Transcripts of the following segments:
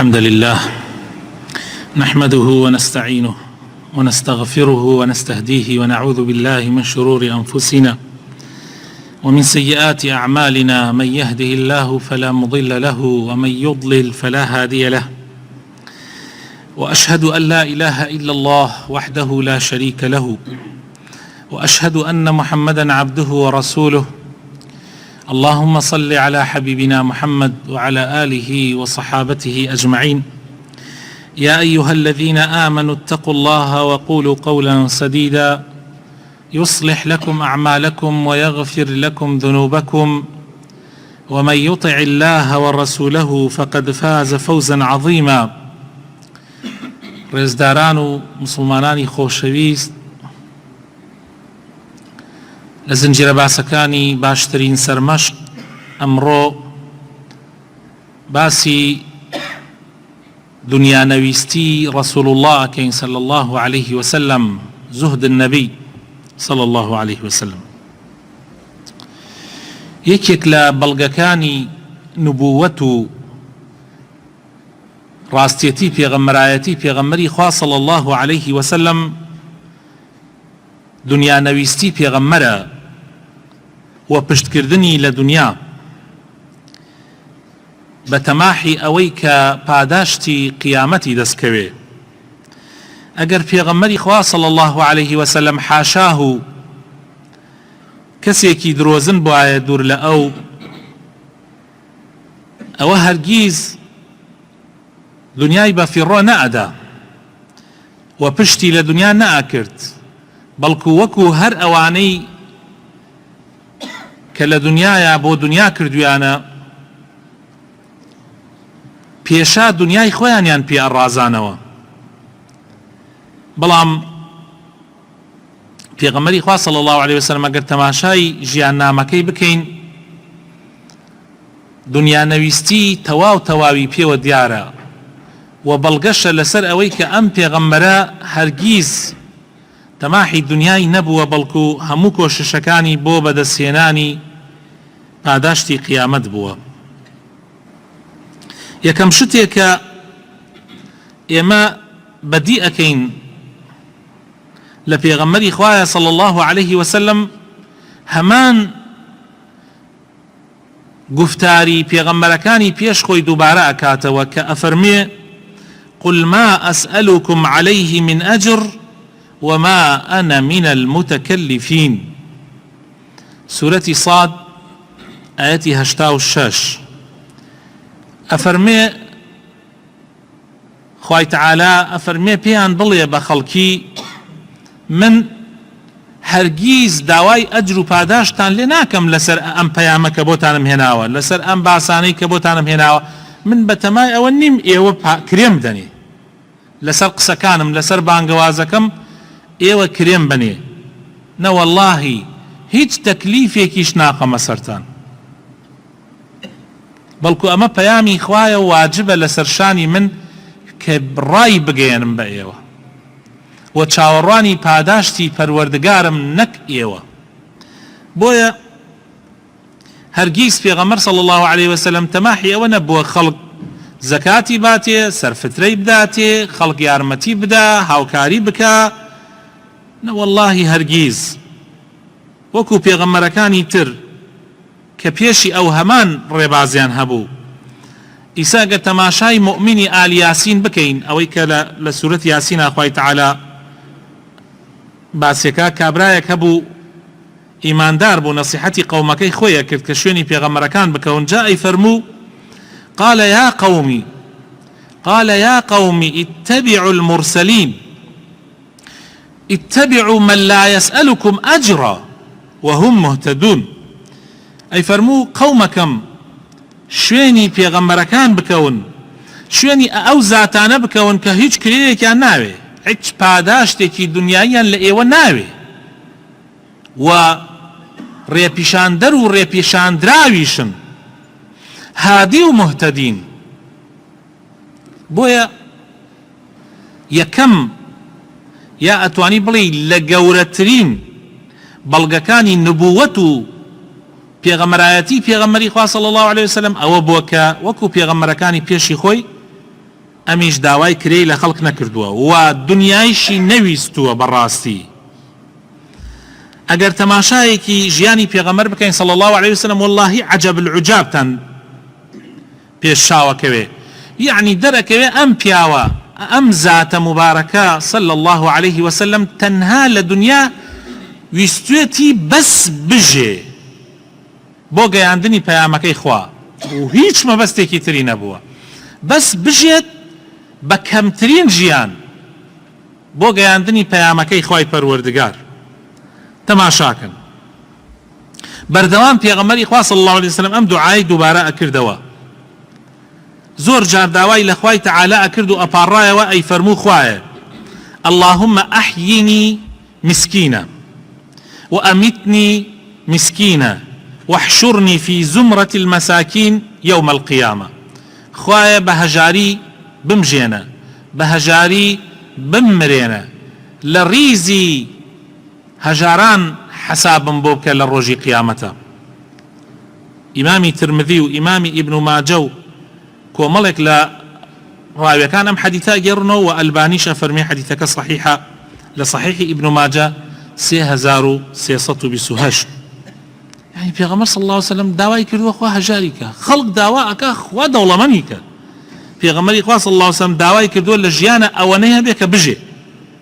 الحمد لله نحمده ونستعينه ونستغفره ونستهديه ونعوذ بالله من شرور أنفسنا ومن سيئات أعمالنا. من يهده الله فلا مضل له ومن يضلل فلا هادي له، وأشهد أن لا إله إلا الله وحده لا شريك له، وأشهد أن محمدا عبده ورسوله. اللهم صل على حبيبنا محمد وعلى آله وصحابته أجمعين. يا أيها الذين آمنوا اتقوا الله وقولوا قولا سديدا يصلح لكم أعمالكم ويغفر لكم ذنوبكم، ومن يطع الله ورسوله فقد فاز فوزا عظيما. ڕێزداران و مسلمانانی خۆشەویست، لە زنجیرە باسەکانی باشترین سەرمەشق ئەمڕۆ باسی دنیانەویستی ڕەسوول الله ئەکەین صلی الله عليه وسلم، زهد النبی صلی الله عليه وسلم. یەکێک لە بەڵگەکانی نبووەت و ڕاستیەتی پێغەمبەرایەتی پێغەمبەری خوا صلی الله عليه وسلم دنیانەویستی پێغەمبەرە و پشتکردنی لە دنیا بە تەماحی ئەوەی کە پاداشتی قیامەتی دەستکەوێ. ئەگەر پێغەمبەری خوا صلی الله عليه وسلم حاشاه و کەسێکی درۆزن بوایە دوور لە ئەوە هەرگیز دنیای بەفیڕۆ نەئەدا و پشتی لە دنیا نەئەکرد، بەڵکو وەکو هەر ئەوانەی کە لە دنیاە بۆ دنیا کردویانە پێشا دنیای خۆیانیان پێ ئەڕازانەوە. بەڵام پێغەمبەری خوا صلی الله عليه وسلم ئەگەر تەماشای ژیان نامەکەی بکەین، دنیانەویستی تەواو تەواوی پێوە دیارە و بەڵگەشە لەسەر ئەوەی کە ئەم پێغەمبەرە هەرگیز تەماحی دنیای نەبووە، بەڵکو هەموو کۆششەکانی بۆ بەدەستهێنانی پاداشتی قیامەت بووە. یەکەم شتێک کە ئێمە بەدی ئەکەین لە پێغەمبەری خوایە صلی الله عليه وسلم هەمان گفتاری پێغەمبەرەکانی پێش خۆی دووبارە ئەکاتەوە کە ئەفەرمێ: قل ما أسألكم عليه من أجر وما أنا من المتكلفين. سورة صاد آياتي 86. أفرمي خواهي تعالى أفرمي بيان بلي بخلقي من هەرگیز داوای ئەجر و پاداشتان لێ ناکەم لەسەر ئەم پەیامە کە بۆتانم هێناوە، لەسەر ئەم باسانەی کە بۆتانم هێناوە. من بەتەمای ئەوە نیم ئێوە کرێم دەنێ لەسەر قسەکانم، لەسەر بانگەوازەکەم ئێوە کرێم بنێ. نەوەڵڵاهی هیچ تەکلیفێکیش ناقەمە سەرتان، بەڵکو ئەمە پەیامی خوایە و واجبە لەسەر شانی من کە ڕای بگەێنم بە ئێوە و چاوەڕوانی پاداشتی پەروەردگارم نەک ئێوە. بۆیە هەرگیز پێغەمبەر صلی الله عليه وسلم تەماحی ئەوە نەبووە خەڵک زەکاتی باتێ، سەرفترەی بداتێ، خەڵک یارمەتی بدا، هاوکاری بکە. نەوەڵڵاهی هەرگیز. وەکو پێغەمبەرەکانی تر کە پێشی ئەو هەمان ڕێبازیان هەبوو. ئیسا گە تەماشای مؤمنی ئال یاسین بکەین، ئەوەی کە لە سورەت یاسینە خوای تەعالا باسیەکە کابرایەک هەبوو ئیماندار بوو، نەسیحەتی قەومەکەی خۆیە کرد کە شوێنی پێغەمبەرەکان بکەون. جائی فەرموو: قال يا قوم اتبعوا المرسلين اتبعوا من لا يسألكم أجرا وهم مهتدون. أي فرمو قومكم شوێنی پێغەمبەرەکان بکەون، شوێنی ئەو زاتانە بکەون کە هیچ کرێیەکیان ناوێ، هیچ پاداشتێکی دنیاییان لە ئێوە ناوێ و ڕێپیشاندەر و ڕێپیشاندراویشن، هادی و مهتەدین. بۆیە یەکەم یا ئەتوانی بڵێ لە گەورەترین بەڵگەکانی نبووەت و پێغەمبەرایەتی پێغەمبەری خوا صلی الله عليه وسلم ئەوە بووە کە وەکو پێغەمبەرەکانی پێشی خۆی ئەمیش داوای کرێی لە خەڵک نەکردووە و دنیایشی نەویستووە بەڕاستی. ئەگەر تەماشایەکی ژیانی پێغەمبەر بکەین صلی الله عليه وسلم والله عجب العجابتان پێشاوەکەوێ، یعنی دەرەکەوێ ئەم پیاوە ئەم زاتە مبارەکە صلی الله عليه وسلم تەنها لە دنیا ویستوێتی بەس بژێ بۆ گەیاندنی پەیامەکەی خوا و هیچ مەبەستێکی تری نەبووە، بەس بژێت بە کەمترین ژیان بۆ گەیاندنی پەیامەکەی خوای پەروەردگار. تەماشاکن بەردەوام پێغەمبەری خوا صلی الله عليه وسلم ئەم دوعای دووبارە ئەکردەوە، زۆر جار داوای لە خوای تەعالی ئەکرد و ئەپاڕایەوە ئەی فەرموو خوایە اللهم أحيني مسكينا وأمتني مسكينا واحشرني في زمرة المساكين يوم القيامة. خوايا بهجاري بمجينا بهجاري بمرينا لريزي هجاران حسابا بوبك للرجي قيامته. إمامي ترمذي وإمامي ابن ماجه كوملك لا راوي كان أم حديثا جرنو وألبانيش أفرمي حديثك صحيحة لصحيح ابن ماجه 3328. يعني في غمر صلى الله عليه وسلم داوای کردووە خوا هەژاری کە خەڵک داواکە خوا دەوڵەمەندی کە پێغەمبەری خوا صلی الله عليه وسلم داوای کردووە لە ژیانە ئەوەنەیە بێ کە بژێ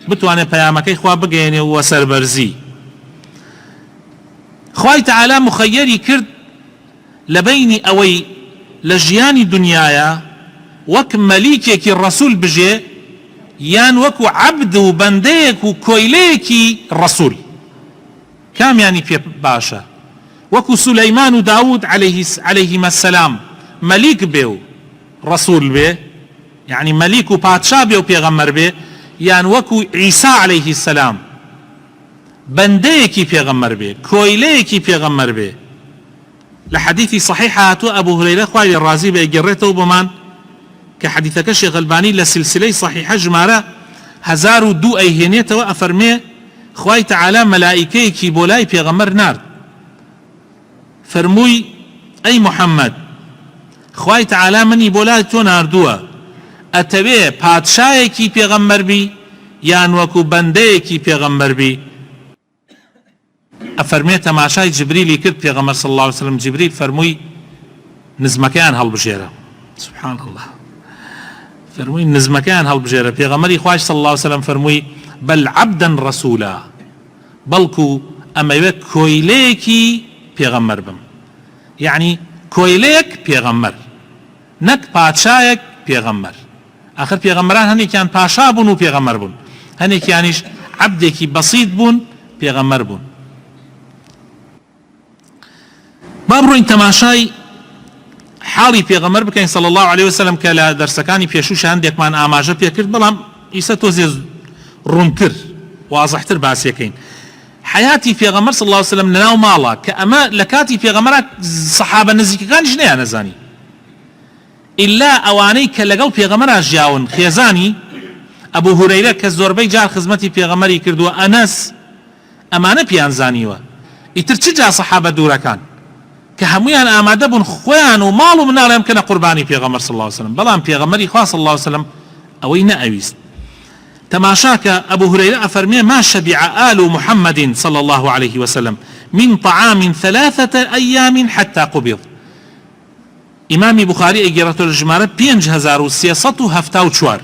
بتوانێت پەیامەکەی خوا بگەێنێ و سەربەرزی. خوای تەعالی مخەیەری کرد لە بەینی ئەوەی لە ژیانی دنیایە وەک مەلیکێکی ڕەسوول بژێ یان وەکو عەبد و بەندەیەک و کۆیلەیەکی ڕەسوول، کامیانی پێ باشە؟ وەکو سولەیمان و داود عليهما السلام مەلیک بێ و ڕەسوول بێ، یعنی مەلیک و پادشا بێ و پێغەمبەر بێ، یان وەکو عیسا عليه السلام بەندەیەکی پێغەمبەر بێ کۆیلەیەکی پێغەمبەر بێ. لە حەدیثی صحیح هاتووە ئەبوو هورەیرە خوای ڕازی بێ گەڕێتەوە بۆمان کە حەدیثەکە شێخ ئەلبانی لە سلسلەی صحیحە ژمارە 1002 ئەیهێنێتەوە ئەفەرمێ خوای تەعالی مەلائیکەیەکی بۆ لای پێغەمبەر نارد فەرمووی ئەی محەممەد خوای تەعالی منی بۆ لای تۆ ناردووە ئەتەوێ پادشایەکی پێغەمبەر بی یان وەکو بەندەیەکی پێغەمبەر بی؟ ئەفەرمێ تەماشای جبریلی کرد پێغەمبەر صلی الله عليه وسلم جبریل فەرمووی نزمەکەیان هەڵبژێرە. سبحان الله، فەرمووی نزمەکەیان هەڵبژێرە. پێغەمبەری خوای صلی الله عليه وسلم فەرمووی بەل عەبدەن ڕەسوولا، بەڵکو ئەمەوێت کۆیلەیەکی پێغەمبەر بم، یعنی کۆیلەیەک پێغەمبەر نەک پادشایەک پێغەمبەر. ئاخر پێغەمبەران هەندێکیان پاشا بوون و پێغەمبەر بوون، هەندێکیانیش عەبدێکی بەسیط بوون پێغەمبەر بوون. با بڕۆین تەماشای حاڵی پێغەمبەر بکەین صلی الله عليه وسلم کە لە دەرسەکانی پێشووش هەندێکمان ئاماژە پێکرد، بەڵام ئیسە تۆزێ ڕوونتر وازەحتر باسیەکەین. حیاتی پێغەمبەر صلی الله عليه وسلم لەناو ماڵە کە ئەمە لە کاتی پێغەمبەرە سەحابە نزیکەکانیش نەیانەزانی ئیلا ئەوانەی کە لەگەڵ پێغەمبەرە ژیاون خێزانی ئەبوو هورەیرە کە زۆربەی جار خزمەتی پێغەمبەری کردووە ئەنەس ئەمانە پیانزانیوە. ئیتر چ جا سەحابە دوورەکان کە هەمویان ئامادە بوون خۆیان و ماڵ و مناڵیان بکەنە قوربانی پێغەمبەر صلی الله عليه وسلم، بەڵام پێغەمبەری خوا صلی الله عليه وسلم ئەوەی نەئەویست. تماشاك أبو هريرة أفرمي ما شبع آل محمد صلى الله عليه وسلم من طعام 3 أيام حتى قبض. إمام بخاري إجرة الجمارة 5374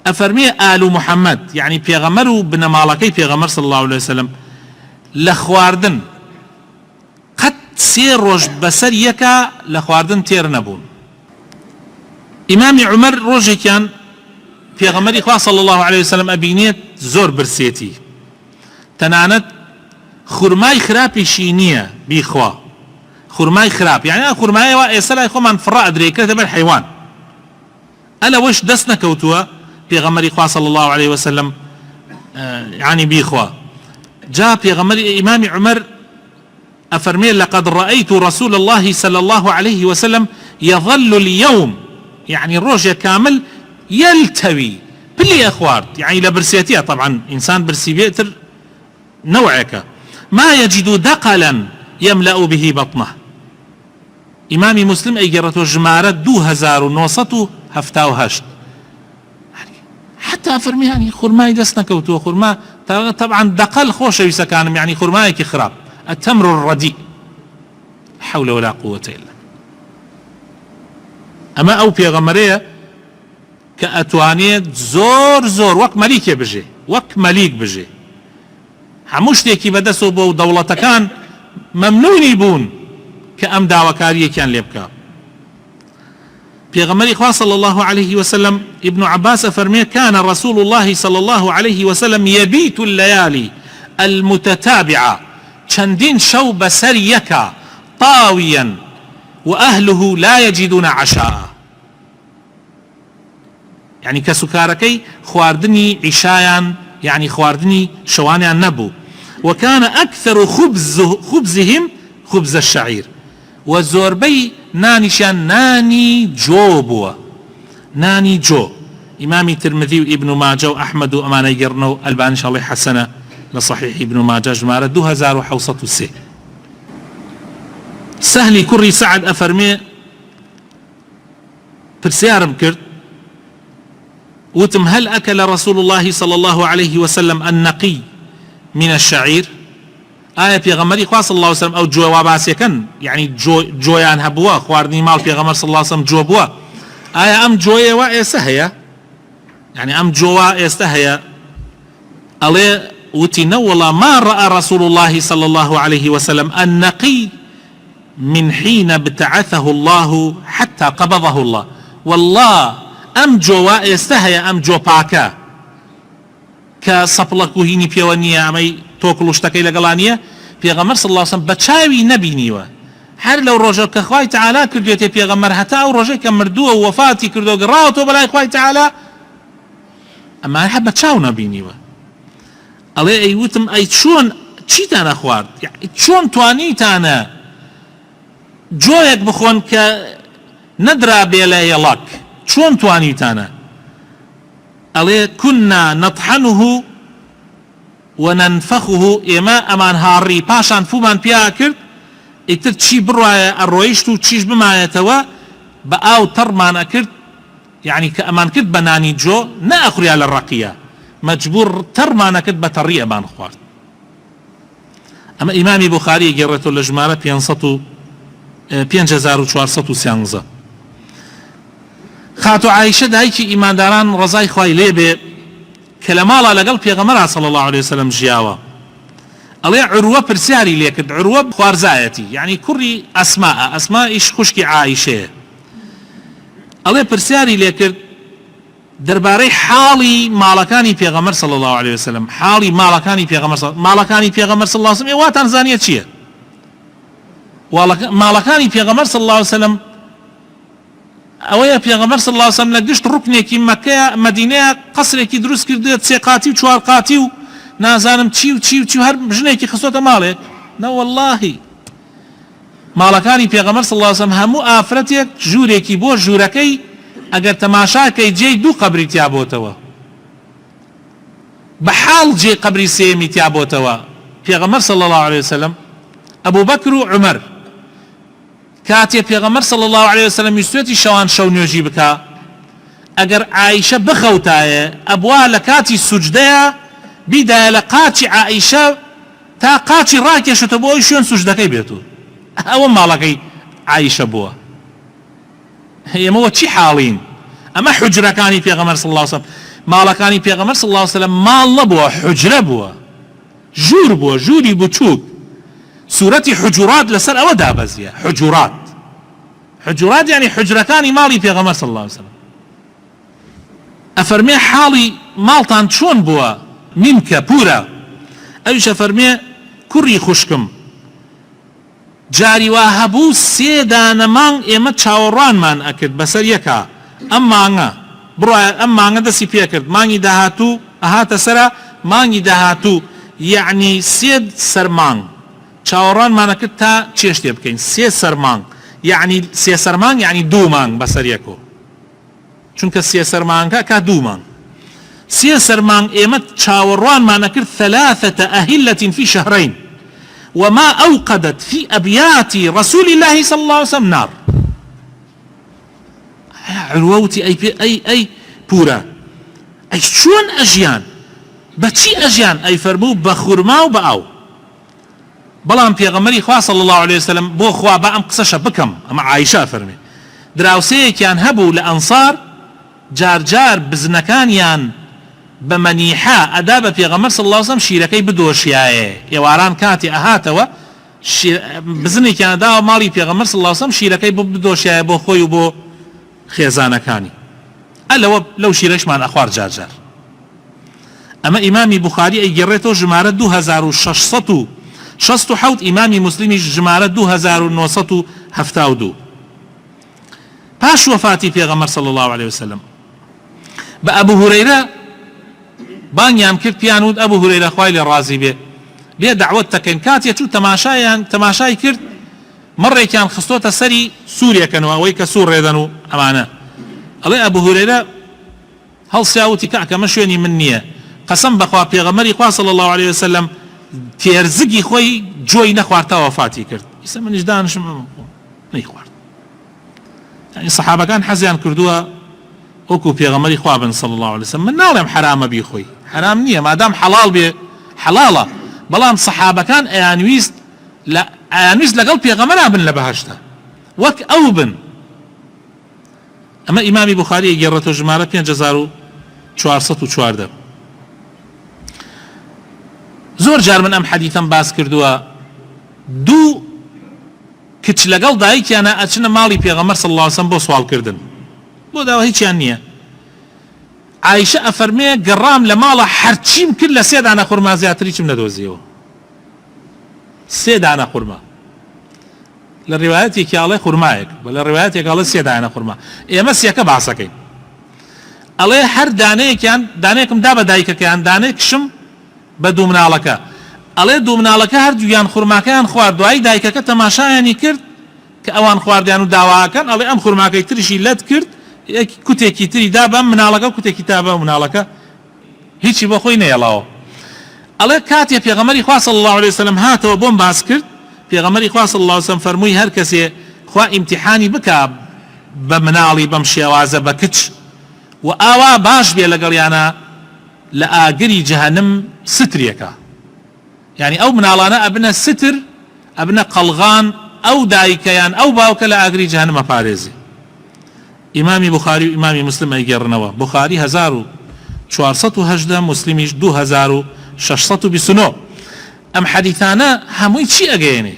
أفرمي آل محمد يعني بيغمر بن مالكي بيغمر صلى الله عليه وسلم لخواردن قد سير بسر يكا لخواردن تير نبون. إمام عمر روجي كان پێغەمبەری خوا صلی الله عليه وسلم ئەبینێت زۆر برسێتی، تەنانەت خورمای خراپیشی نییە بیخوا، خورمای خراپ، یعنی خورمایەوە ئێستا لای خۆمان فڕا ئەدرێکرێتە بەر حیوان، ئەلەوەش دەست نەکەوتووە پێغەمبەری خوا صلی الله عليه وسلم يعني بیخوا. جا پێغەمبەری ئیمامی عمر ئەفەرمێ لقد رأيت رسول الله صلى الله عليه وسلم يظل اليوم يعني ڕۆژێ كامل يلتوي بلي أخوارد، يعني لبرسيتها طبعا إنسان برسي بيتر نوعك ما يجد دقلا يملأ به بطنه. إمام مسلم أيجرته جمارة 2978 حتى فرمياني خرماي دسنك وتو خرما طبعا دقل خوش يسكان يعني خرمايك خراب التمر الرديء حول ولا قوة إلا. أما أو بيغمرية كأتوانيت زور وك مليك بجي وك مليك بجي هموشتێکی بەدەستەوە بۆ دەوڵەتەکان مەمنوونی بوون کە ئەم داواکاریەکیان لێ بکات. پێغەمبەری خوا صلى الله عليه وسلم ابن عباس فرمي كان رسول الله صلى الله عليه وسلم يبيت الليالي المتتابعة چەندین شەو بەسەر یەکە طاويا وأهله لا يجدون عشاء، يعني كسكاركي خواردني عشايان يعني خواردني شوانيان نبو. وكان أكثر خبزهم خبز الشعير، وزوربي نانيشان ناني جو بوا ناني جو. إمامي ترمذي وابن ماجه وأحمد وأمان يقرنو الباني إن شاء الله حسنة لصحيح ابن ماجه جمارة 2006. سهلي كري سعد أفرمي برسيارم كرت وتم هل أكل رسول الله صلى الله عليه وسلم النقي من الشعير؟ آية پیغمبری خواه صلى الله عليه وسلم او جو واباسی کن يعني جویان هبوا خواردنی مال پیغمبر صلى الله عليه وسلم جو بوا آية ام جوی و ایسهیا يعني ام جوا ایستهیا علي وتنولا ما رأى رسول الله صلى الله عليه وسلم النقي من حين ابتعثه الله حتى قبضه الله. والله ام جوا ایستهیا ام جو پاکا كصبلك وهيني بيوانية أمي توكلوش تكيل قلانية بيغمر صلى الله عليه وسلم بتشاوي نبينيوا هر لو رجل كخواي تعالى كردوتي بيغمر هتا او رجل كمردوه ووفاتي كردو قراوتو بلاي خواي تعالى اما حب بتشاو نبينيوا علي ايوتم اي شون چيتانا خوارد يعني شون توانيتانا جويك بخون ك ندرا بيلا يلاك شون توانيتانا عليه كنا نطحنه وننفخه إما أمان هاري باشان فومان بيا كرد اكتر تشي برواية الرويشتو تشيش بما يتوا بأو ترمان أكرد يعني كأمان كرد بناني جو نأخري على الرقية مجبور ترمان أكرد بطريقة بان خوارد. أما إمامي بخاري قررته لجمارة بينصتو 5413 خاتو عائشة دايكي إيمان داران رضاي خواي ليبي كلمالا لقل بيغمرها صلى الله عليه وسلم جياوا علي عروة برسياري ليكد عروة خوارزايتي يعني كري أسماء إيش خشكي عائشة علي برسياري ليكد درباري حالي مالكاني بيغمر صلى الله عليه وسلم حالي مالكاني بيغمر صلى الله عليه وسلم واتان زانية چيه مالكاني بيغمر صلى الله عليه وسلم اويا پیغمبر صلى الله عليه وسلم لقشت ركنێکی مكة مدينة قصرێکی دروست کردێت 3 قاتی و 4 قاتی و نازانم چی و هەر ژنێکی خستۆتە ماڵێک نه والله ماڵەکانی پیغمبر صلى الله عليه وسلم هەموو ئافرەتێک ژوورێکی بۆ ژوورەکەی ئەگەر تەماشاکەی جێی 2 قبری تیا بۆتەوە بەحاڵ جێ قبری سێمی تیا بۆتەوە پیغمبر صلى الله عليه وسلم ابو بكر و عمر كاتي پیغمبر صلى الله عليه وسلم يستوتي شوان شو نيوجي بكا اگر عائشة بخوتايا ابوا لكاتي سجدها بدا لقاتي عائشة تا قاتي راكي شتبوي شون سجدكي بيتو او ما لقي عائشة بوا هي مو تشي حالين اما حجرة كاني پیغمبر صلى الله عليه وسلم ما لكاني پیغمبر صلى الله عليه وسلم ما الله بوا حجرة بوا جور بوا جوري بوچوك سورة حجرات لسر او دابزية حجرات يعني حجرتان مالي في غمر صلى الله عليه وسلم افرمي حالي مالتان شون بوا منك بورا ايش افرمي كري خشكم جاري واهبو سيدان مان اما چاوران من اكد بسر يكا اما انا دسي بيكرد ماني دهاتو اهاتا سرا ماني دهاتو يعني سيد سرمان چاوران مانا کرد تا چێشتێ بکەین 3 سەرمانگ يعني 3 سەرمانگ يعني 2 مانگ بەسەر یەکۆ چونکە 3 سەرمانگە کا 2 مانگ 3 سەرمانگ ئێمە چاوەڕوانمانە کرد 3 أهلة في شهرين وما أوقدت في أبيات رسول الله صلى الله عليه وسلم نار عرووتي أي بورا ئەی چۆن ئەژیان بەچی ئەژیان ئەی فەرموو بە خورما و بە ئاو بەڵام پێغەمبەری خوا صلی الله عليه وسلم بۆ خوا بە ئەم قسەشە بکەم ئەمە عایشە فەرمێ دراوسەیەکیان هەبوو لە ئەنسار جار بزنەکانیان بە مەنیحە ئەدا بە پێغەمبەر صلی الله عليه وسلم شیرەکەی بدۆشیایە ئێواران کاتی ئەهاتەوە بزنێکیان داوە ماڵی پێغەمبەر صلی الله عليه وسلم شیرەکەی بدۆشیایە بۆ خۆی و بۆ خێزانەکانی ئەلەوە لەو شیرەشمان ئەخوار جار ئەمە ئیمامی بوخاری ئەیگەڕێتەوە ژمارە 2667 ئیمامی موسلیمی ژمارە 2972 پاش وفاتی پێغەمبەر صلی الله عليه وسلم بە ئەبوو هورەیرە بانیان کرد پیانود ئەبوو هورەیرە خوای لێ ڕازی بێ بێ دعوت دەکەین کاتێ چوو تەماشای کرد مەڕێکیان خستۆتە سەری سوورێکەنەوە ئەوەی کە سوور ڕێدەن و ئەمانە ئەڵێ ئەبوو هورەیرە هەڵسیاوتی کەمە شوێنی من نییە قەسەم بەخوا پێغەمبەری خوا صلی الله عليه وسلم تێرزگی خۆی جۆی نەخواردتا وفاتی کرد ئیسا منیش دانشم نەیخوارد یعنی سەحابەکان حەزیان کردووە وەکو پێغەمبەری خوا بن صلی الله عليه وسلم من ناڵێم حرامە بیخۆی حرام نییە مادام حەڵاڵ بێ حەڵاڵە بەڵام سەحابەکان ئەیانویست لەگەڵ پێغەمبەرا بن لە بەهەشتا وەک ئەو بن ئەمە ئیمامی بوخاری گێڕێتەوە ژمارە 5414 زۆر جار من ئەم حەدیثەم باس کردووە دوو کچ لەگەڵ دایکیانە ئەچنە ماڵی پێغەمبەر صلی الله عليه وسلم بۆ سوالکردن بۆ داوا هیچیان نییە عایشە ئەفەرمێ گەڕام لە ماڵە هەرچیم کرد لە 3 دانە خورما زیاتری چم نەدۆزیەوە 3 دانە خورما لە ڕێوایەتێکی ئاڵێ خورمایەک بە لە ڕێوایەتێک ئاڵێ 3 دانە خورما ئێمە سێکە باسەکەین ئەڵێ هەر دانەیەکم دا بە دایکەکەیان دانەیەکشم بە دوو مناڵەکە ئەڵێ دوو مناڵەکە هەردوویان خورماکەیان خوارد دوای دایکەکە تەماشایانی کرد کە ئەوان خواردیان و داواکەن ئەڵێ ئەم خورماکەی تریشی لەت کرد کوتێکی تری دا بەم مناڵەکە کوتێکی تا بە مناڵەکە هیچی بۆ خۆی نەیەڵاوە ئەڵێ کاتێ پێغەمبەری خوا صلی الله عليه وسلم هاتەوە بۆم باس کرد پێغەمبەری خوا صلی الله عليه وسلم فەرمووی هەر کەسێ خوا ئیمتیحانی بکا بە مناڵی بەم شێوازە بە کچ و ئاوا باش بێ لەگەڵیانە لە ئاگری جەهەنم سترێکە یعنی ئەو مناڵانە ئەبنە ستر ئەبنە قەڵغان ئەو دایکەیان ئەو باوکە لە ئاگری جەهەنم ئەپارێزی ئیمامی بوخاری و ئیمامی مسلم ئەیگێڕنەوە بوخاری 1418 مسلمیش 2629 ئەم حەدیثانە هەمووی چی ئەگەیەنێ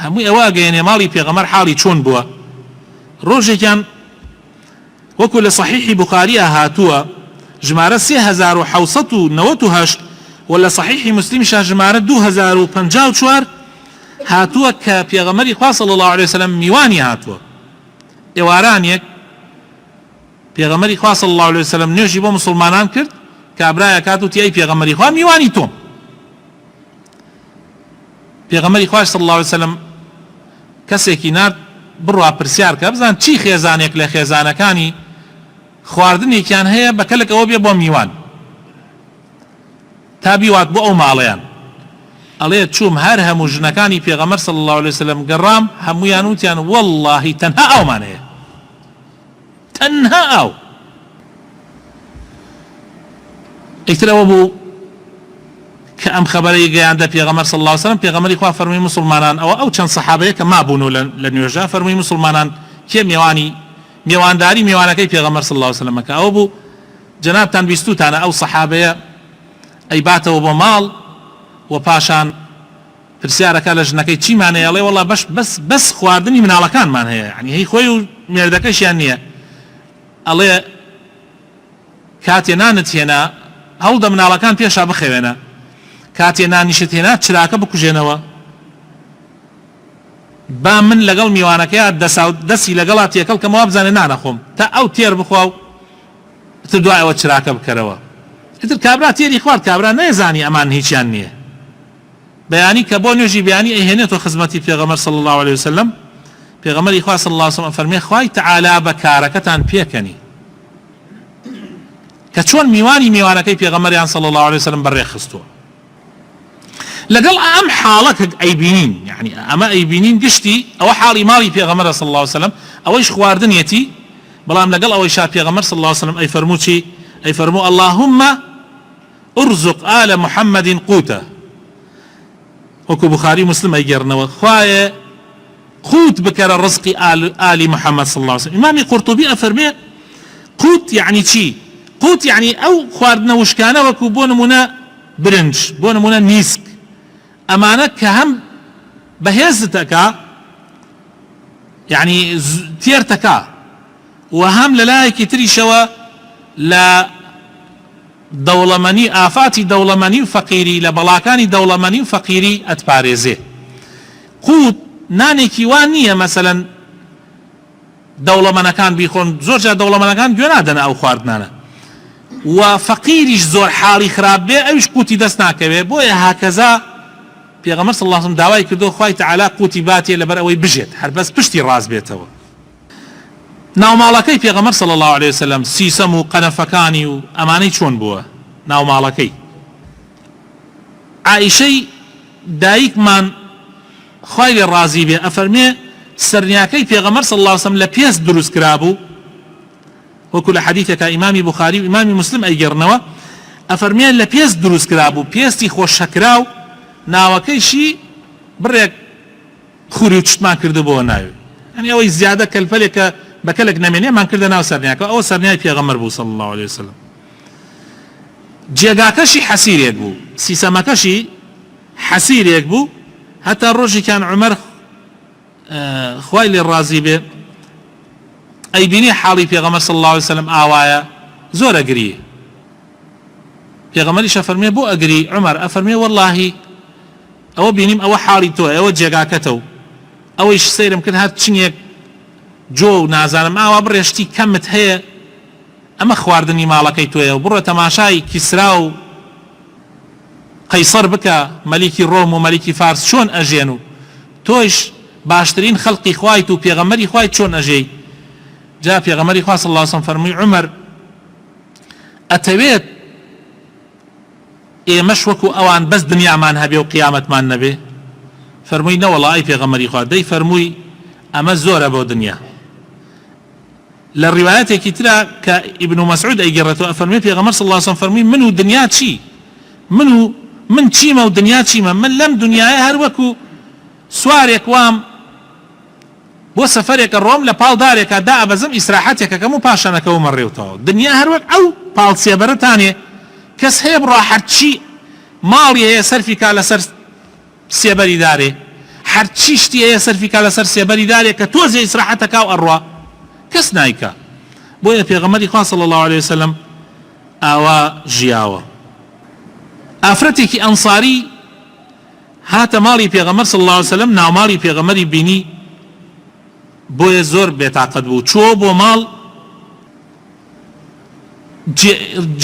هەمووی ئەوە ئەگەیەنێ ماڵی پێغەمبەر حاڵی چۆن بووە ڕۆژێکیان وەکو لە صحیحی بوخاریە هاتووە ژمارە 3798 و لە صحیحی مسلمیش ژمارە 2054 هاتووە کە پێغەمبەری خوا صلی الله عليه وسلم میوانی هاتووە ئێوارانێک پێغەمبەری خوا صلی الله عليه وسلم نوێژی بۆ مسلمانان کرد کابرایە کات و تیای پێغەمبەری خوا میوانی تۆم پێغەمبەری خوا صلی الله عليه وسلم کەسێکی نارد بڕوا پرسیار کە بزان چی خێزانێک لە خێزانەکانی خواردنێکیان هەیە بەکەلک ئەوە بێ بۆ میوان تا بیوات بۆ ئەو ماڵەیان ئەڵێ چووم هەر هەموو ژنەکانی پێغەمبەر صلی الله عليه وسلم گەڕام هەموویان وتیان واللهی تەنها ئەومان هەیە تەنها ئەو ئیترەوە بوو کە ئەم خەبەرەی گەیاندە پێغەمبەر صلی الله عليه وسلم پێغەمبەری خوا فەرمووی مسلمانان ئەو چەند سەحابەیە کە مابوون لە نوێژە فەرمووی مسلمانان کێ میێوانداری میوانەکەی پێغەمبەر صلی الله عليه وسلم کە ئەو بوو جەنابتان بیستوتانە ئەو سەحابەیە ئەیباتەوە بۆ ماڵ و پاشان پرسیارەکە لە ژنەکەی چیمانەیە ئەڵێ وەڵا بەس خواردنی مناڵەکانمان هەیە یعنی هی خۆی و مێردەکەشیان نییە ئەڵێ کاتێ نانت هێنا هەوڵدە مناڵەکان پێشا بخەوێنە کاتێ نانیشت هێنا چراکە بکوژێنەوە با من لەگەڵ میوانەکەیە دەستی لەگەڵا تێکەڵ کە مەوا بزانێ نانەخۆم تا ئەو تێر بخوا و تر دوایەوە چراکە بکەرەوە ئیتر کابرا تێری خوارد کابرا نەیزانی ئەمان هیچیان نییە بەیانی کە بۆ نوێژی بیانی ئەیهێنێتەوە خزمەتی پێغەمبەر صلی الله عليه وسلم پێغەمبەری خوا صلی الله عليه وسلم فەرمێ خوای تەعالا بە کارەکەتان پێکەنی کە چۆن میوانەکەی پێغەمبەریان صلی الله عليه وسلم بەڕێ خستووە لەگەڵ ئەم حاڵە کە ئەیبینین یعنی ئەمە ئەیبینین گشتی ئەوە حاڵی ماڵی پێغەمبەر صلی الله عليه وسلم ئەوەیش خواردنێتی بەڵام لەگەڵ ئەوەی شا پێغەمبەر صلی الله عليه وسلم ئەی فەرموو چی أي فرموا اللهم ارزق آل محمد قوتا، وكو بخاري مسلم أيجرنا وخوايا قوت بكر الرزق آل محمد صلى الله عليه وسلم. إمامي قرطبي أفرمي قوت يعني شي؟ قوت يعني أو خواردنا وشكانا وكو بونمونا برنج، بونمونا نيسك، أمانا كهم بهيزتك يعني تيرتك، وهم للايك تري شوا لا دولمني آفاتي دولمني وفقيري لبلاكاني دولمني وفقيري أتباريزي. قوت نانێکی وان نییە مەسەلەن دەوڵەمەندەکان بیخۆن، زۆرجار دەوڵەمەندەکان گوێ نادەن ئەو خواردنانە، و فەقیریش زۆر حاڵی خراپ بێ ئەویش قوتی دەست ناکەوێ. بۆیە هاکەزا پێغەمبەر صلی الله علیه و سلم داوای کردو خوای تەعالا قوتی باتێ لەبەر ئەوەی بژێت، هەر بەس پشتی ڕاست بێتەوە. ناوماڵەکەی پێغەمبەر صلی الله علیه و سلم سیسەم و قەنەفەکانی و ئەمانەی چۆن بووە ناوماڵەکەی؟ عائیشەی دایکمان خوای لێ ڕازی بێ ئەفەرمێ سەرنیاکەی پێغەمبەر صلی الله علیه و سلم لە پێست دروست کرابوو، وەکو لە حەدیثێکە ئیمامی بوخاری و ئیمامی مسلم ئەیگەڕنەوە، ئەفەرمێ لە پێست دروست کرابوو، پێستی خۆشەکراو، ناوەکەیشی بڕێک خوری و چشتمان کردبووە ناوێ، یعنی ئەوەی زیادە کەلپەلێکە بە کەلێک نەمێنێ کردە ناو سەرنیاکە، ئەوە سەرنیای پێغەمبەر بوو صلی الله علیه و سلم. جێگاکەشی حەسیرێک بوو، سیسەمەکەشی حەسیرێک بوو، هەتا ڕۆژێکیان عومەر خوای لێ ڕازی بێ ئەیبینێ حاڵی پێغەمبەر صلی الله علیه و سلم ئاوایە، زۆر ئەگری. پێغەمبەریش ئەفەرمێ بۆ ئەگری عومەر؟ ئەفەرمێ وەڵڵاهی ئەوە بینیم ئەوە حاڵی تۆ، ئەوە جێگاکەتە و ئەوەیش سەیرم کرد هەر چنێک جۆ و نازانم ئاوا بڕێشتی کەمت هەیە، ئەمە خواردنی ماڵەکەی تۆیە و بڕۆ تەماشای کیسرا و قەیسەر بکە، مەلیکی ڕۆم و مەلیکی فارس چۆن ئەژێن و تۆش باشترین خەڵقی خوایت و پێغەمبەری خوایت چۆن ئەژەی. جا پێغەمبەری خوا صلی الله علیه و سلم فەرمووی عومەر ئەتەوێت ئێمەش وەکو ئەوان بەس دنیامان هەبێ و قیامەتمان نەبێ؟ فەرمووی نەوەڵڵا ئەی پێغەمبەری خوا، دەی فەرمووی ئەمە زۆرە بۆ دنیا. لە ڕیوایەتێکی ترا کە ئیبن مەسعود ئەیگەڕێتەوە ئەفەرمێ پێغەمبەر صلی الله علیه و سلم فەرمووی من و دنیا چی؟ من چیمە و دنیا چیمە؟ من لەم دنیاە هەر وەکو سوارێک وام بۆ سەفەرێکە ڕۆم لە پاڵدارێکە دا ئەبەزم ئیسراحەتێکەکەم و پاشانەکەومە ڕێوتەوە. دنیا هەر وەک ئەو پاڵ سێبەرەتانێ، کەس هەیە بڕا هەرچی ماڵی هەیە سەرفی کا لەسەر سێبەری دارێ، هەرچی شتی هەیە سەرفی کا لەسەر سێبەری دارێ کە تۆزێ ئیسراحەتەکا و ئەڕوا، کەس نایکە. بۆیە پێغەمبەری خوا صلی الله علیه و سلم ئاوا ژیاوە. ئافرەتێکی ئەنساری هاتە ماڵی پێغەمبەر صلی الله علیه و سلم، ناوماڵی پێغەمبەری بینی، بۆیە زۆر بێتاقەت بوو، چوە بۆ ماڵ،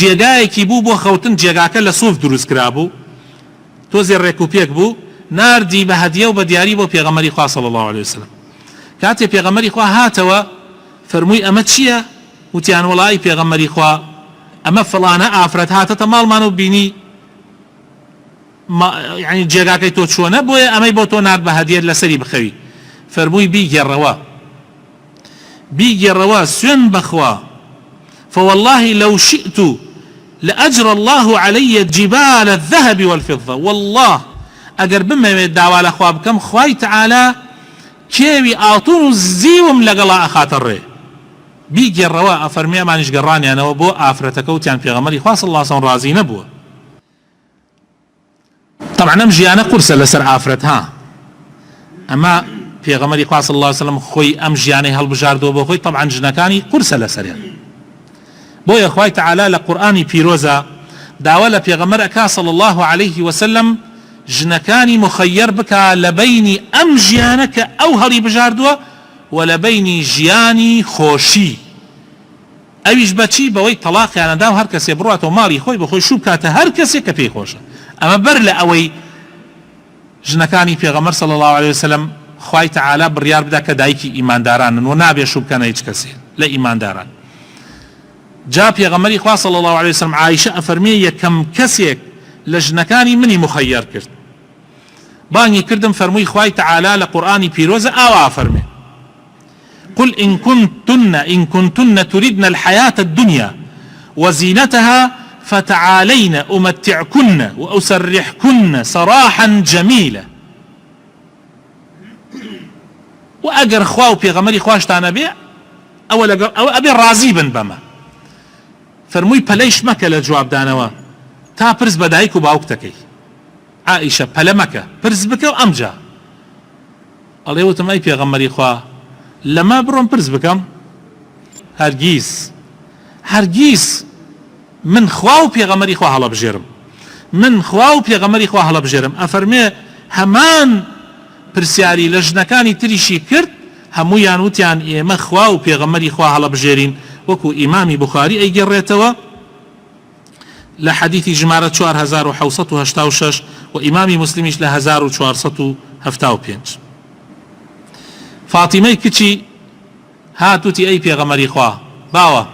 جێگایەکی بوو بۆ خەوتن، جێگاکە لە سوف دروست کرابوو، تۆزێ ڕێک و پێک بوو، ناردی بە هەدیە و بە دیاری بۆ پێغەمبەری خوا صلی الله علیه و سلم. کاتێ پێغەمبەری خوا هاتەوە فەرمووی ئەمە چییە؟ وتیان وەڵی پێغەمبەری خوا ئەمە فڵانە ئافرەت هاتەتە ماڵمان و بینی يعني جێگاکەی تۆ چۆنە، بۆیە ئەمەی بۆ تۆ نارد بە هەدیەت لەسەری بخەوی. فەرمووی بیگێڕەوە سوێن بەخوا، فوالله لو شئت لأجر الله علي جبال الذهب والفضة، والله ئەگەر بمەوێت داوا لە خوا بکەم خوای تەعالا کێوی ئاڵتون و زیوم لەگەڵا ئەخاتە ڕێ. بیگێڕەوە ئەفەرمێ ئەمانیش گەڕانیانەوە بۆ ئافرەتەکە وتیان پێغەمبەری خوا صلی الله علیه و سلم ڕازی نەبووە. طبعا ئەم ژیانە قورسە لەسەر ئافرەت ها، ئەمە پێغەمبەری خوا صلی الله علیه و سلم خۆی ئەم ژیانەی هەڵبژاردەوە بۆ خۆی، طبعا ژنەکانی قورسە لەسەریان. بۆیە خوای تەعالا لە قورئانی پیرۆزە داوا لە پێغەمبەر ئەکا صلی الله علیه و سلم ژنەکانی مخەیەر بکە لە بەینی ئەم ژیانە کە ئەو هەڵی بژاردووە و لە بەینی ژیانی خۆشی. ئەویش بەچی؟ بەوەی تەلاقیانەدا و هەر کەسێ بڕاتەوە ماڵی خۆی بەخۆی شوو بکاتە هەر کەسێک کە پێی خۆشە. ئەمە بەر لە ئەوەی ژنەکانی پێغەمبەر صلی الله علیه و سلم خوای تەعالا بڕیار بدا کە دایکی ئیماندارانن و نابێ شوو بکەنە هیچ کەسێ لە ئیمانداران. جا پێغەمبەری خوا صلی الله علیه و سلم عایشە ئەفەرمێ یەکەم کەسێک لە ژنەکانی منی مخەیەر کرد، بانگی کردم فەرمووی خوای تەعالا لە قورئانی پیرۆزە ئاوا فەرمێ قل إن كنتن تردن الحياة الدنيا وزينتها فتعالين أمتعكن وأسرحكن سراحا جميلا. وأجر خواو بيغمري خواشتانا بي أو أبي راضي بن بما فرموي بليش مكة لجواب دانوا تا برز بدايك وباوكتكي عائشة بلا مكة برز بك وأمجا الله يوتم أي بيغمري خوا لما برون برز بكم هرگيز من خواو بيغمري خوا هلا بجرم من خواو بيغمري خوا هلا بجرم أفرمي همان پرسیاری لەژنەکانی تریشی کرد هەموویان وتیان ئێمە خوا و پێغەمبەری خوا هەڵە بژێرین وەکو ئیمامی بوخاری ئەیگەڕێتەوە لە حەدیثی ژمارە 4786 و ئیمامی مسلمیش لە 1475. فاتیمەی کچی هاتوتی ئەی پێغەمبەری خوا باوە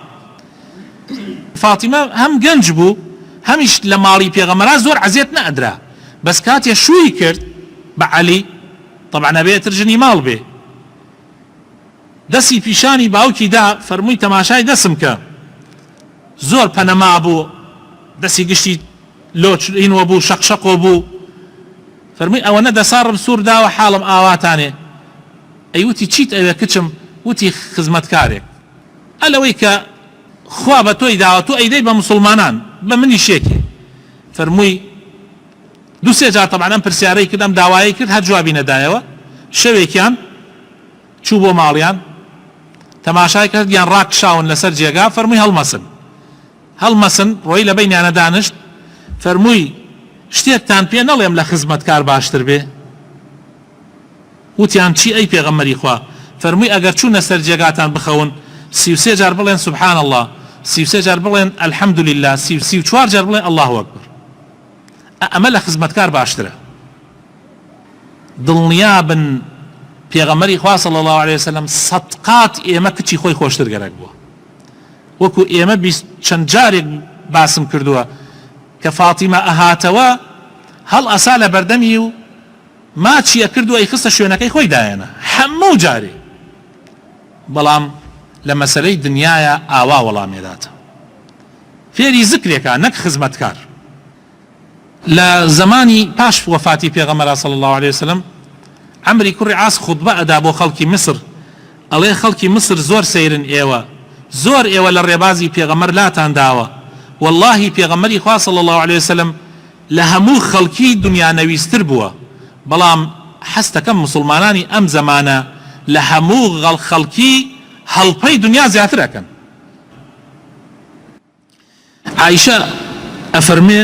فاتیمە هەم گەنج بوو هەمیش لە ماڵی پێغەمبەرا زۆر عەزیەت نەئەدرا بەس کاتێ شووی کرد بە عەلی طبعا أبي ترجني مال به دسي بيشاني باوكي دا فرموي تماشاي دسم كا زور بنما بو دسي قشتي لوش إنو بو شقشق بو فرموي أو ندى صار بسور دا وحالم آواتاني أي وتي تشيت أي كتشم وتي خزمتكارك ألا ويكا خوابتوي دعوتو أي دي بمسلمانان بمني شيكي فرموي دو سێ جار طبعا ئەم پرسیارەی کرد ئەم داوایی کرد هەر جوابی نەدایەوە شەوێکیان چوو بۆ ماڵیان تەماشای کرد یان ڕاکشاون لەسەر جێگا فەرمووی هەڵمەسن ڕۆی لە بەینیانە دانشت فەرمووی شتێکتان پێ نەڵێم لە خزمەتکار باشتر بێ وتیان چی ئەی پێغەمبەری خوا فەرمووی ئەگەر چوونە سەر جێگاتان بخەون 33 جار بڵێن سبحان الله 33 جار بڵێن الحەمدولله 34 جار بڵێن الله ئەکبەر ئەمە لە خزمەتکار باشترە دڵنیا بن پێغەمبەری خوا صلی الله عليه وسلم سەدقات ئێمە کچی خۆی خۆشتر گەرەک بووە وەکو ئێمە چەند جارێک باسم کردووە کە فاتیمە ئەهاتەوە هەڵ ئەسا لە بەردەمی و ماچیە کردووە ئەی خستە شوێنەکەی خۆی دایەنە هەموو جارێ بەڵام لە مەسەلەی دنیایە ئاوا وەڵامێداتە فێری زکرێکە نەک خزمەتکار لە زمانی پاش وەفاتی پێغەمبەر صلی الله عليه وسلم عەمری کوڕی عاس خوتبە ئەدا بۆ خەڵکی میسر ئەڵێ خەڵکی میسر زۆر سەیرن زۆر ئێوە لە ڕێبازی پێغەمبەر لاتان داوە واللهی پێغەمبەری خوا صلی الله عليه وسلم لە هەموو خەڵکی دنیا نەویستر بووە بەڵام حەستەکەم مسلمانانی ئەم زەمانە لە هەموو خەڵکی هەڵپەی دنیا زیاتر ئەکەن. عایشە ئەفەرمێ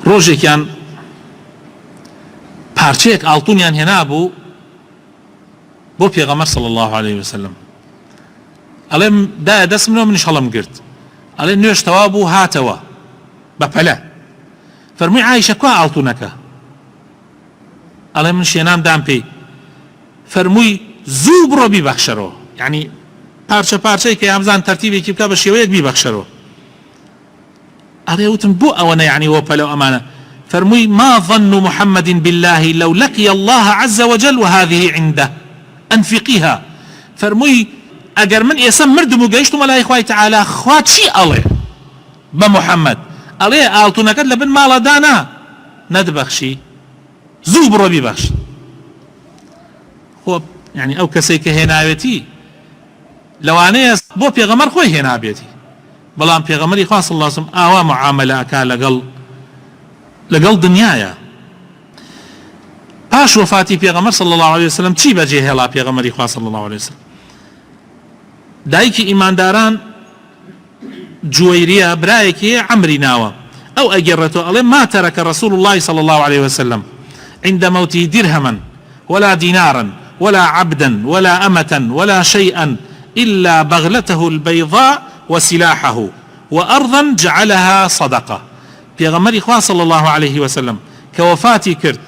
ڕۆژێکیان پارچەیەک ئاڵتونیان هێنا بوو بۆ پێغەمبەر صلی الله عليه وسلم ئەڵێ دایە دەستم لەوە منیش هەڵم گرت ئەڵێ نوێش تەوا بوو هاتەوە بە پەلە فەرمووی عایشە کوا ئاڵتونەکە ئەڵێ من شێنام دام پێی فەرمووی زوو بڕۆ بیبەخشەرەوە یعنی پارچەی کە یامزان تەرتیبێکی بکە بە شێوەیەک بیبەخشەرەوە ئەڵێ وتم بۆ ئەوە یعنی وە پەلە ئەمانە فەرمووی ما ظن محمد بالله لو لقي الله عز وجل وهذه عنده أنفقيها فەرمووی ئەگەر من ئێستا مردم و گەیشتم لای خوای تعالی خوا چی ئەڵێ بە محەممەد ئەڵێ ئاڵتونەکەت لە بن ماڵە دانا نەدبەخشی زوو بڕۆ بیبەخش خۆ یعنی ئەو کەسەی کە هێناوێتی لەوانەیە بۆ پێغەمبەر خۆی هێنابێتی بەڵام پێغەمبەری خوا صلی الله علیه وسلم ئاوا معاملە ئەکا لەگەڵ دنیایە. پاش وفاتی پێغەمبەر صلی الله عليه وسلم چی بەجێهێڵا پێغەمبەری خوا صلی الله عليه وسلم دایکی ئیمانداران جوەیریە برایەکی عەمری ناوە ئەو ئەگەڕێتەوە ئەڵێ ما ترك رسول الله صلى الله عليه وسلم عند موته درهما ولا دينارا ولا عبدا ولا أمة ولا شيئا إلا بغلته البيضاء وسلاحه وأرضا جعلها صدقة. پێغەمبەری خوا صلى الله عليه وسلم كوفاتي كرد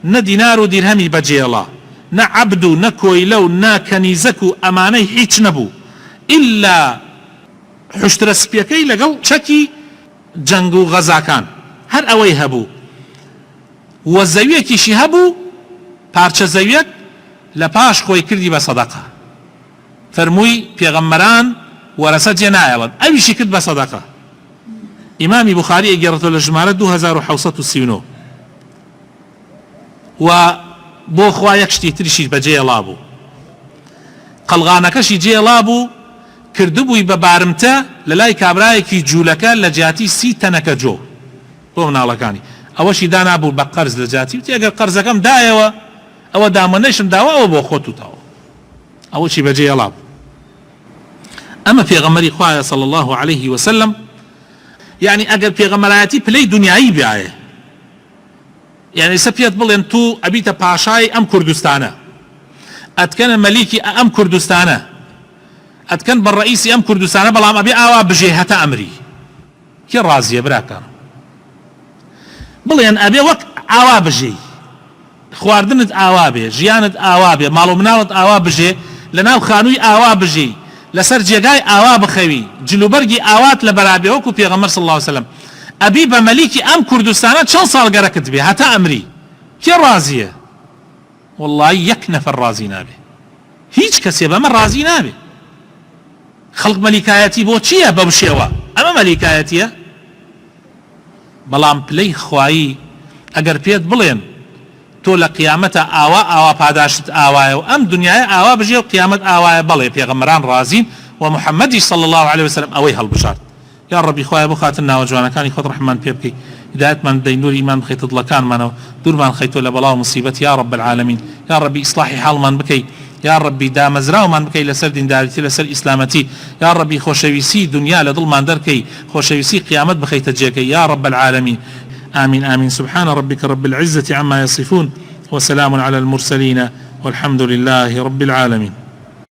نا دينار و درهمي بجيلا نا عبدو نا كويلو نا كنيزكو أماني هيچ نبو إلا حشترە سپیەکەی لەگەڵ چەکی جەنگ و غەزاکان هەر ئەوەی هەبوو وە زەویەکیشی هەبوو پارچە زەویەک لە پاش خۆی کردی بە سەدەقە فەرمووی پێغەمبەران وەرەسە جێ نایەڵن ئەویشی کرد بە سەدەقە ئیمامی بوخاری ئەگەڕێتەوە لە ژمارە 2739 و بۆ خوا یەک شتی تریشی بەجێهێڵا بوو قەڵغانەکەشی جێهێڵا بوو کردبووی بە بارمتە لە لای کابرایەکی جوولەکە لە جیاتی 30 تەنەکە جۆ بۆ مناڵەکانی ئەوەشی دانابوو بە قەرز لە جیاتی وتی ئەگەر قەرزەکەم دایەوە ئەوە دامەنەیشم داوە ئەوە بۆ خۆت وتەوە ئەوەشی بەجێهێڵا بوو ئەمە پێغەمبەری خوایە صلی الله عليه وسلم يعني ئەگەر پێغەمبەرایەتی پلەی دنیایی بیایە يعني ئێستا پێت بڵێن تو ئەبیتە پاشای ئەم کوردستانە ئەتکەنە مەلیکی ئەم کوردستانە ئەتکەن بە ڕئیسی ئەم کوردستانە بەڵام ئەبێ ئاوا بژێ هەتا ئەمری کێ ڕازیە براکەم بڵێن ئەبێ وەک ئاوا بژێ خواردنت ئاوا بێ ژیانت ئاوا بێ ماڵ و مناڵت ئاوا بژێ لەناو خانووی ئاوا بژێ لەسەر جێگای ئاوا بخەوی جلوبەرگی ئاوات لە بەرابێ وەکو پێغەمبەر صلی الله عليه وسلم ئەبی بە مەلیکی ئەم کوردستانە چەند ساڵ گەرەکت بێ هەتا ئەمری کێ ڕازیە والله یەک نەفەر ڕازی نابێ هیچ کەسێ بەمە ڕازی نابێ خەڵق مەلیکایەتی بۆ چییە بەو شێوە ئەمە مەلیکایەتیە بەڵام پلەی خوایی ئەگەر پێت بڵێن تۆ لە قیامەتە ئاوا پاداشت ئاوایە و ئەم دنیای ئاوا بژێ و قیامەت ئاوایە بەڵێ پێغەمبەران ڕازین و محەممەدی صلی الله عليه وسلم ئەوەی هەڵبژارد یا ڕەبی خوایە بۆ خاتر ناوە جوانەکانی خۆت ڕەحمان پێ بکەی هدایەتمان بدەی نوری ئیمان بخەیتە دڵەکانمانەوە دوورمان خەیتۆ لە بەڵاو مصیبەت یا رب العالمین یا ڕەبی ئیسلاحی حاڵمان بکەی یا ربی دامەزراومان بکەی لەسەر دینداریتی لەسەر ئیسلامەتی یا ربی خۆشەویستی دنیا لە دڵمان دەرکەی خۆشەویستی قیامەت بخەیتە جێگەی یا رب العالمین آمين آمين سبحان ربك رب العزة عما يصفون وسلام على المرسلين والحمد لله رب العالمين